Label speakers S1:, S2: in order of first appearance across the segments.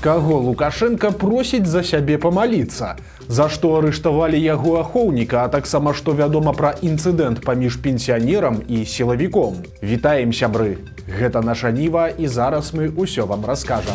S1: Каго Лукашенко просіць за сябе памаліцца? За што арыштавалі яго ахоўніка, а таксама што вядома пра інцыдэнт паміж пенсіянерам і сілавіком? Вітаем, сябры! Гэта наша Ніва, і зараз мы ўсё вам раскажам.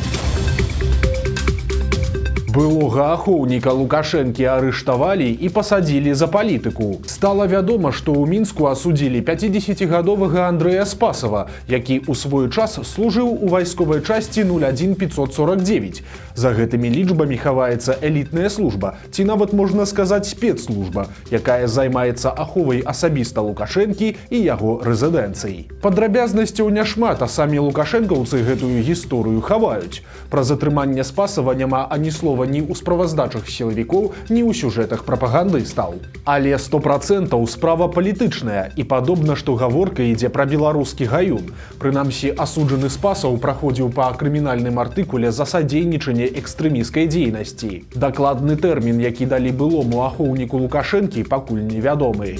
S1: Былога ахоўніка Лукашэнкі арыштавалі і пасадзілі за палітыку. Стала вядома, што ў Мінску асудзілі 50гадовага Андрэя Спасова, які ў свой час служыў у вайсковай часці 01549. За гэтымі лічбамі хаваецца элітная служба, ці нават можна сказаць спецслужба, якая займаецца аховай асабіста Лукашэнкі і яго рэзідэнцыі. Падрабязнасцяў няшмат, а самі лукашэнкаўцы гэтую гісторыю хаваюць. Пра затрыманне Спасова няма ані слова ні ў справаздачах сілавікоў, ні ў сюжэтах прапагандыстаў. Але 100% справа палітычная, і падобна, што гаворка ідзе пра беларускі гаюн. Прынамсі, асуджаны Спасаў праходзіў па крымінальным артыкуле за садзейнічанне экстрэміскай дзейнасці. Дакладны тэрмін, які далі былому ахоўніку Лукашэнкі, пакуль невядомы.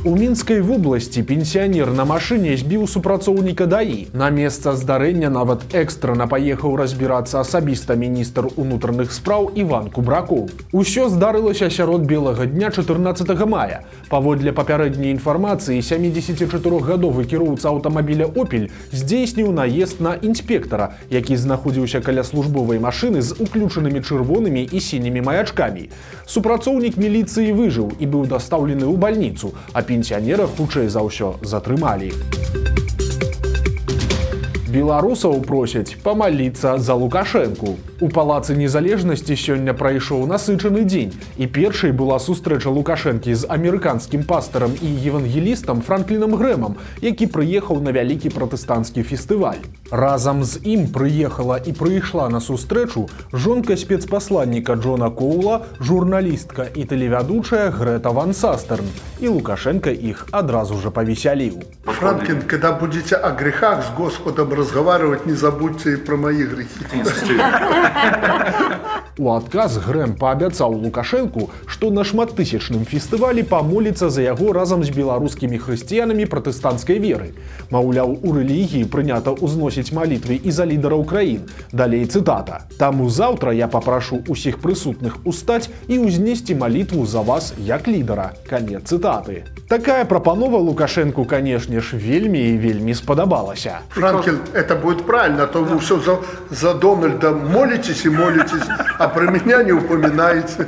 S1: У Мінскай вобласці пенсіянер на машыне збіў супрацоўніка ДАІ. На месца здарэння нават экстрана паехаў разбірацца асабіста міністр унутраных спраў Іван Кубракоў. Усё здарылася сярод белага дня 14 мая. Паводле папярэдняй інфармацыі, 74гадовы кіроўца аўтамабіля «Опель» здзейсніў наезд на інспектара, які знаходзіўся каля службовай машыны з уключанымі чырвонымі і сінімі маячкамі. Супрацоўнік міліцыі выжыў і быў дастаўлены ў бальніцу, а пенсіянера хутчэй за ўсё затрымалі. Беларусаў просяць памаліцца за Лукашэнку. У Палацы Незалежнасці сёння прайшоў насычаны дзень, і першай была сустрэча Лукашэнкі з амерыканскім пастарам і евангелістам Франклінам Грэмам, які прыехаў на вялікі пратэстанцкі фестываль. Разам з ім прыехала і прыйшла на сустрэчу жонка спецпасланніка Джона Коула, журналістка і тэлевядучая Грэта Ван Састерн, і Лукашенко іх адразу же повесяліў.
S2: Франклин, когда будете о грехах с Господом разговаривать, не забудьте и про мои грехи.
S1: У адказ Грэм паабяцаў Лукашэнку, што на шматтысячным фестывалі памоліцца за яго разам з беларускімі хрысціянамі пратэстанцкай веры. Маўляў, у рэлігіі прынята ўзносіць малітвы і за лідараў краін. Далей цытата. «Таму заўтра я папрашу усіх прысутных устаць і ўзнесці малітву за вас як лідара». Канец цытаты. Такая прапанова Лукашэнку, канешне ж, вельмі і вельмі спадабалася.
S2: Франклин, это будет правильно, а то вы все за Дональда молитесь и молитесь, а про меня не упоминаете.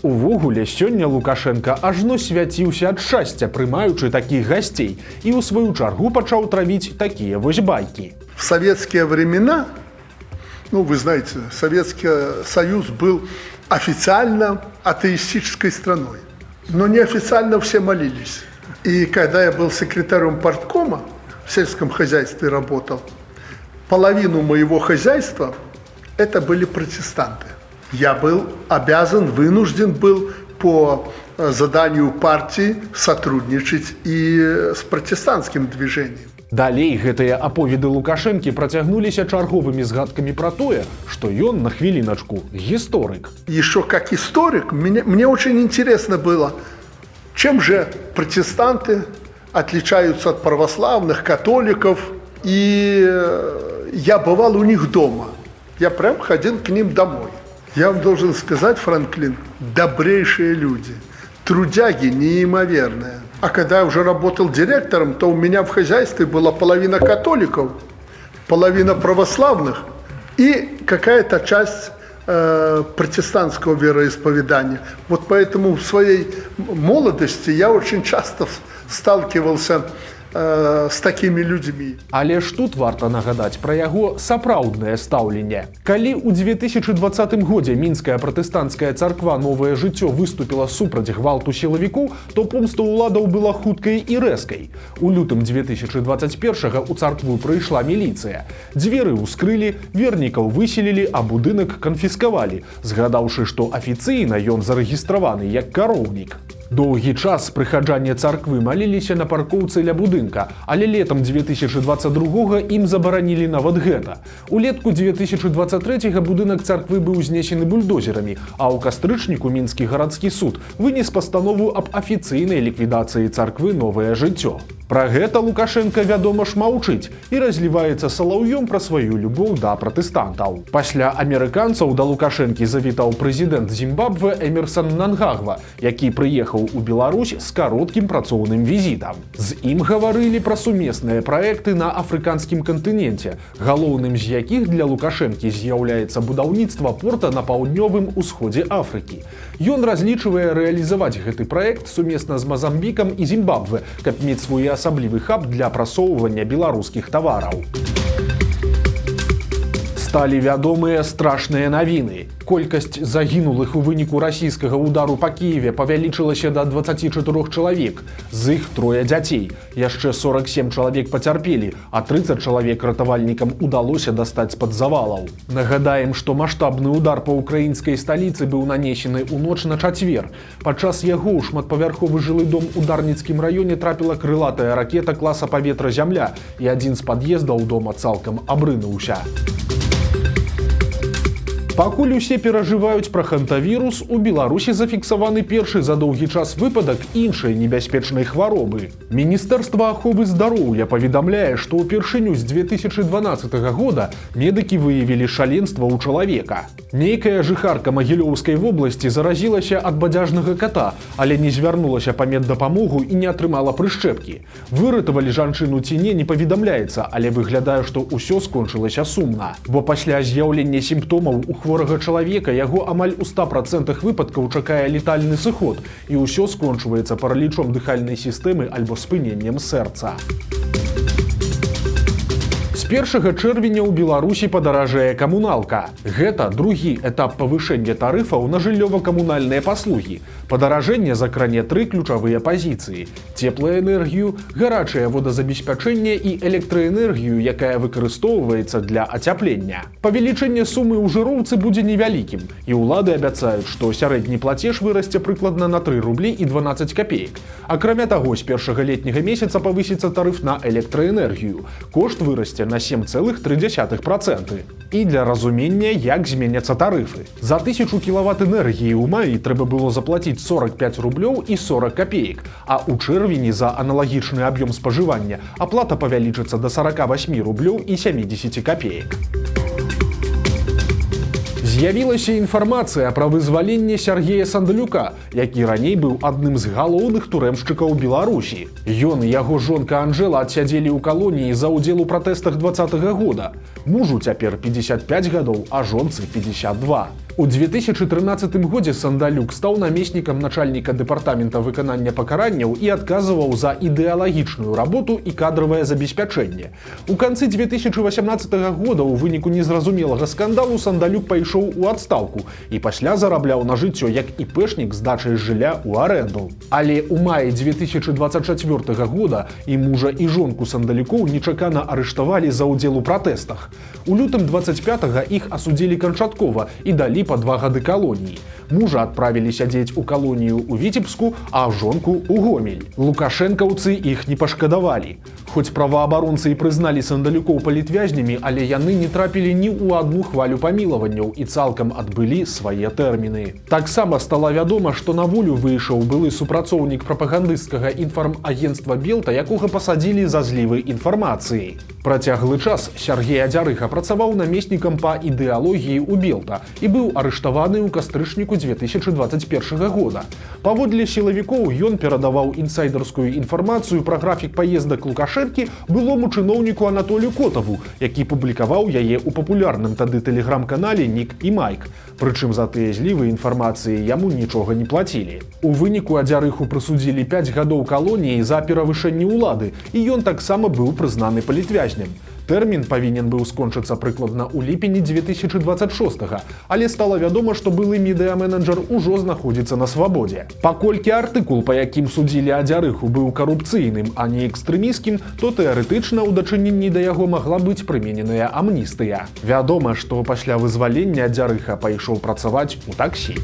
S1: Увогуле, сёння Лукашенко ажно свяціўся ад шчасця, прымаючы такіх гасцей, і ў сваю чаргу пачаў травіць такія вось байкі.
S2: В советские времена, вы знаете, Советский Союз был официально атеистической страной, но неофициально все молились. И когда я был секретарем парткома, в сельском хозяйстве работал, половину моего хозяйства это были протестанты. Я был обязан, вынужден был по заданию партии сотрудничать и с протестантским движением.
S1: Далей гэтыя аповеды Лукашэнкі працягнуліся чарговымі згадкамі пра тое, што ён, на хвіліначку, гісторык.
S2: Еще как историк, мне очень интересно было, чем же протестанты отличаются от православных, католиков. И я бывал у них дома. Я прям ходил к ним домой. Я вам должен сказать, Франклин, добрейшие люди, трудяги неимоверные. А когда я уже работал директором, то у меня в хозяйстве была половина католиков, половина православных и какая-то часть протестантского вероисповедания. Вот поэтому в своей молодости я очень часто сталкивался з такімі людзьмі.
S1: Але ж тут варта нагадаць пра яго сапраўднае стаўленне. Калі ў 2020 годзе мінская пратэстанцкая царква «Новае жыццё» выступіла супраць гвалту сілавікоў, то помста ўладаў была хуткай і рэзкай. У лютым 2021 у царкву прыйшла міліцыя. Дзверы ўскрылі, вернікаў выселілі, а будынак канфіскавалі, згадаўшы, што афіцыйна ён зарэгістраваны як кароўнік. Доўгі час прыхаджане царквы маліліся на паркоўцы ля будынка, але летам 2022 ім забаранілі нават гэта. Улетку 2023 будынак царквы быў знесены бульдозерамі, а ў кастрычніку мінскі гарадскі суд вынес пастанову аб афіцыйнай ліквідацыі царквы «Новае жыццё». Пра гэта Лукашенко, вядома ж, маўчыць і разліваецца салаўём пра сваю любоў да пратэстантаў. Пасля амерыканцаў да Лукашэнкі завітаў прэзідэнт Зімбабве Эмерсон Мнангагва, які прыехаў у Беларусь з кароткім працоўным візітам. З ім гаварылі пра сумесныя праекты на афрыканскім кантыненце, галоўным з якіх для Лукашэнкі з'яўляецца будаўніцтва порта на паўднёвым усходзе Афрыкі. Ён разлічвае рэалізаваць гэты праект сумесна з Мазамбікам і Зімбабве, каб мець свой асаблівы хаб для прасоўвання беларускіх тавараў. Сталі вядомыя страшныя навіны. Колькасць загінулых у выніку расійскага удару па Кіеве павялічылася да 24 чалавек, з іх 3 дзяцей. Яшчэ 47 чалавек пацярпелі, а 30 чалавек ратавальнікам удалося дастаць з-пад завалаў. Нагадаем, што маштабны удар па ўкраінскай сталіцы быў нанесены ў ноч на чацвер. Падчас яго ў шматпавярховы жылы дом у Дарніцкім раёне трапіла крылатая ракета класа паветра-зямля, і адзін з пад'ездаў дома цалкам абрынуўся. Пакуль усе перажываюць пра хантавірус, у Беларусі зафіксаваны першы за доўгі час выпадак іншай небяспечнай хваробы. Міністэрства аховы здароўя паведамляе, што ўпершыню з 2012 года медыкі выявілі шаленства ў чалавека. Нейкая жыхарка Магілёўскай вобласці заразілася ад бадзяжнага ката, але не звярнулася па меддапамогу і не атрымала прышчэпкі. Выратавалі жанчыну ці не паведамляецца, але выглядае, што ўсё скончылася сумна. Бо пасля з'яўлення сімптомаў у хворага чалавека яго амаль у 100% выпадкаў чакае летальны сыход, і ўсё скончваецца паралічом дыхальнай сістэмы альбо спыненнем сэрца. З 1 чэрвеня ў Беларусі падаражэе камуналка. Гэта другі этап павышэння тарыфаў на жыллёва-камунальныя паслугі. Падаражэнне закране 3 ключавыя пазіцыі: цеплаэнергію, гарачае водазабеспячэнне і электраэнергію, якая выкарыстоўваецца для ацяплення. Павелічэнне сумы ў жыроўцы будзе невялікім, і ўлады абяцаюць, што сярэдні плацеж вырасце прыкладна на 3 рублі і 12 копеек. Акрамя таго, з першага летняга месяца павысіцца тарыф на электраэнергію. Кошт вырасце на 7,3%. І для разумення, як зменяцца тарыфы. За 1000 кілават энергіі ў маі трэба было заплаціць 45 рублёў і 40 копеек, а ў чэрвені за аналагічны аб'ём спажывання аплата павялічыцца да 48 рублёў і 70 копеек. З'явілася інфармацыя пра вызваленне Сергея Сандалюка, які раней быў адным з галоўных турэмшчыкаў Беларусі. Ён і яго жонка Анжэла адсядзелі ў калоніі за ўдзел у пратэстах 2020 года. Мужу цяпер 55 гадоў, а жонцы 52. У 2013 годзе Сандалюк стаў намеснікам начальніка дэпартамента выканання пакаранняў і адказваў за ідэалагічную работу і кадравае забеспячэнне. У канцы 2018 года ў выніку незразумелага скандалу Сандалюк пайшоў у адстаўку і пасля зарабляў на жыццё як іпэшнік з дачай жылля ў арэнду. Але ў маі 2024 года і мужа і жонку Сандалюкоў нечакана арыштавалі за ўдзел у пратэстах. У лютым 25-го іх асудзілі канчаткова і далі па 2 гады калоніі. Мужа адправілі сядзець у калонію ў Віцебску, а жонку ў Гомель. Лукашэнкаўцы іх не пашкадавалі. Хоць праваабаронцы і прызналі Сандалюкоў палітвязнямі, але яны не трапілі ні ў адну хвалю памілаванняў і цалкам адбылі свае тэрміны. Таксама стала вядома, што на волю выйшаў былы супрацоўнік прапагандысцкага інфармагенцтва Белта, якога пасадзілі за злівы інфармацыі. Працяглы час Сергей Адзярыха працаваў намеснікам па ідэалогіі ў Белта і быў арыштаваны ў кастрычніку 2021 года. Паводле сілавікоў ён перадаваў інсайдерскую інфармацыю пра графік паездак Лукашэнкі былому чыноўніку Анатолію Котаву, які публікаваў яе ў папулярным тады тэлеграм-канале «Нік і Майк». Прычым за тыя злівы інфармацыі яму нічога не плацілі. У выніку Адзярыху прысудзілі 5 гадоў калоніі за перавышэнне ўлады, і ён таксама быў прызнаны палітвязням. Тэрмін павінен быў скончыцца прыкладна ў ліпені 2026-го, але стала вядома, што былы медыа-менеджер ужо знаходзіцца на свабодзе. Паколькі артыкул, па якім судзілі Адзярыху, быў карупцыйным, а не экстрэміскім, то тэарэтычна ў дачыненні да яго магла быць прымененая амністыя. Вядома, што пасля вызвалення Адзярыха пайшоў працаваць у таксі.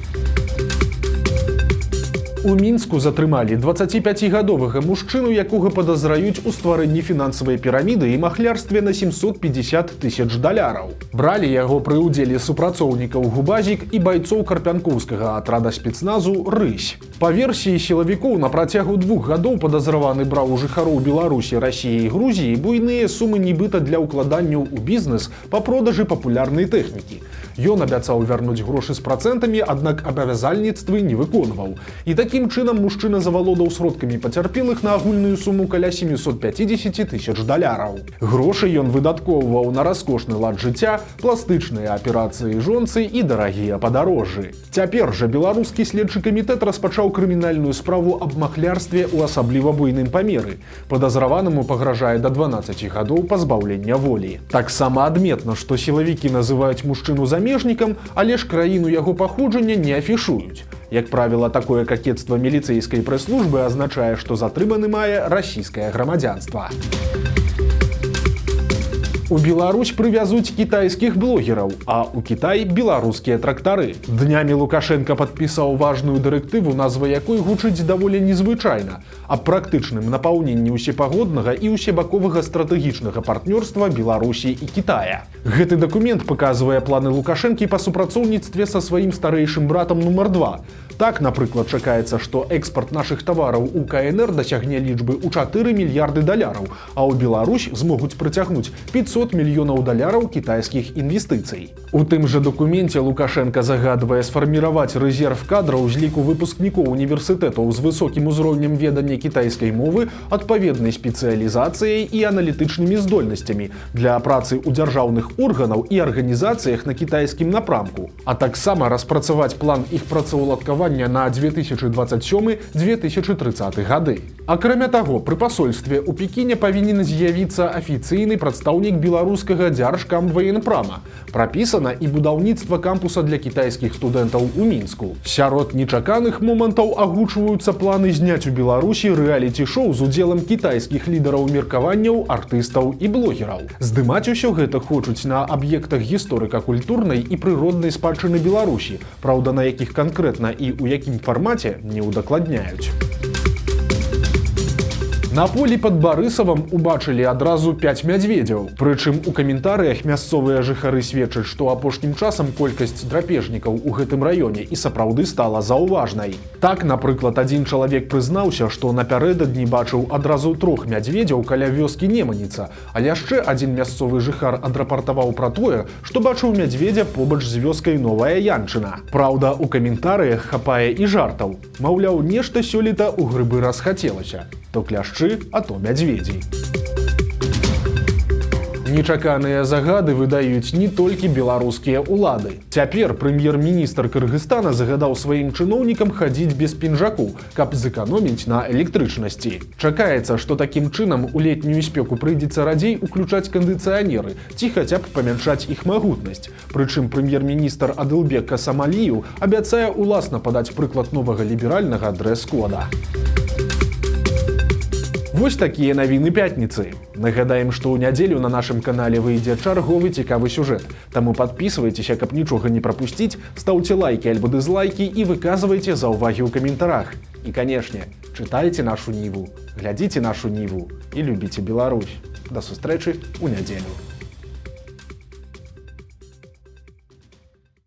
S1: У Мінску затрымалі 25-гадовага мужчыну, якога падазраюць у стварэнні фінансавай піраміды і махлярстве на 750 тысяч даляраў. Бралі яго пры ўдзеле супрацоўнікаў Губазік і байцоў карпянкоўскага атрада спецназу «Рысь». Па версіі сілавікоў, на працягу 2 гадоў падазраваны браў у жыхароў Беларусі, Расіі і Грузіі буйныя сумы нібыта для ўкладанняў у бізнес па продажы папулярнай тэхнікі. Ён абяцаў вярнуць грошы з працэнтамі, аднак абавязальніцтвы не выконваў. І такім чынам мужчына завалодаў сродкамі пацярпелых на агульную суму каля 750 тысяч даляраў. Грошы ён выдаткоўваў на раскошны лад жыцця, пластычныя аперацыі жонцы і дарагія падарожжы. Цяпер жа беларускі следчы камітэт распачаў крымінальную справу аб махлярстве ў асабліва буйным памеры. Падазраванаму пагражае да 12 гадоў пазбаўлення волі. Таксама адметна, што сілавікі называюць мужчыну замежнікам, але ж краіну яго паходжання не афішуюць. Як правіла, такое какетства міліцэйскай прэс-службы азначае, што затрыманы мае расійскае грамадзянства. У Беларусь прывязуць кітайскіх блогераў, а ў Кітай беларускія трактары. Днямі Лукашенко падпісаў важную дырэктыву, назва якой гучыць даволі незвычайна, аб практычным напаўненні ўсепагоднага і ўсебаковага стратэгічнага партнёрства Беларусі і Кітая. Гэты дакумент паказвае планы Лукашэнкі па супрацоўніцтве са сваім старэйшым братам нумар 2. Так, напрыклад, чакаецца, што экспарт нашых тавараў у КНР дасягне лічбы ў 4 мільярды даляраў, а ў Беларусь змогуць прыцягнуць 500 мільёнаў даляраў кітайскіх інвестыцый. У тым жа дакуменце Лукашенко загадвае сфарміраваць рэзерв кадраў з ліку выпускнікоў універсітэтаў з высокім узроўнем ведання кітайскай мовы, адпаведнай спецыялізацыяй і аналітычнымі здольнасцямі для працы ў дзяржаўных органаў і арганізацыях на кітайскім напрамку, а таксама распрацаваць план іх працаўладкавання на 2027-2030 гады. Акрамя таго, пры пасольстве ў Пекіне павінен з'явіцца афіцыйны прадстаўнік беларускага дзяржкамваенпрама. Прапісана і будаўніцтва кампуса для кітайскіх студэнтаў у Мінску. Сярод нечаканых момантаў агучваюцца планы зняць у Беларусі рэаліці-шоу з удзелам кітайскіх лідараў меркаванняў, артыстаў і блогераў. Здымаць усё гэта хочуць на аб'ектах гісторыка-культурнай і прыроднай спадчыны Беларусі, праўда, на якіх канкрэтна і ў якім фармаце не ўдакладняюць. На полі пад Барысавам убачылі адразу 5 мядзведзяў. Прычым у каментарыях мясцовыя жыхары сведчаць, што апошнім часам колькасць драпежнікаў у гэтым раёне і сапраўды стала заўважнай. Так, напрыклад, адзін чалавек прызнаўся, што напярэдадні бачыў адразу 3 мядзведзяў каля вёскі Неманіца, а яшчэ адзін мясцовы жыхар адрапартаваў пра тое, што бачыў мядзведзя побач з вёскай Новая Янчына. Праўда, у каментарыях хапае і жартаў. Маўляў, нешта сёлета ў грыбы расхацелася. То кляшчы, а то мядзведзі. Нечаканыя загады выдаюць не толькі беларускія ўлады. Цяпер прэм'ер-міністр Кыргызстана загадаў сваім чыноўнікам хадзіць без пінжаку, каб зэканоміць на электрычнасці. Чакаецца, што такім чынам у летнюю спеку прыйдзецца радзей уключаць кандыцыянеры ці хаця б памяншаць іх магутнасць. Прычым прэм'ер-міністр Адылбек Касамаліеў абяцае ўласна падаць прыклад новага ліберальнага дрэс-кода. Вось такія навіны пятніцы. Нагадаем, што ў нядзелю на нашым канале выйдзе чарговы цікавы сюжэт. Таму падпісвайцеся, каб нічога не прапусціць, стаўце лайкі альбо дызлайкі і выказвайце заўвагі ў каментарах. І, канешне, чытайце нашу Ніву, глядзіце нашу Ніву і любіце Беларусь. Да сустрэчы ў нядзелю.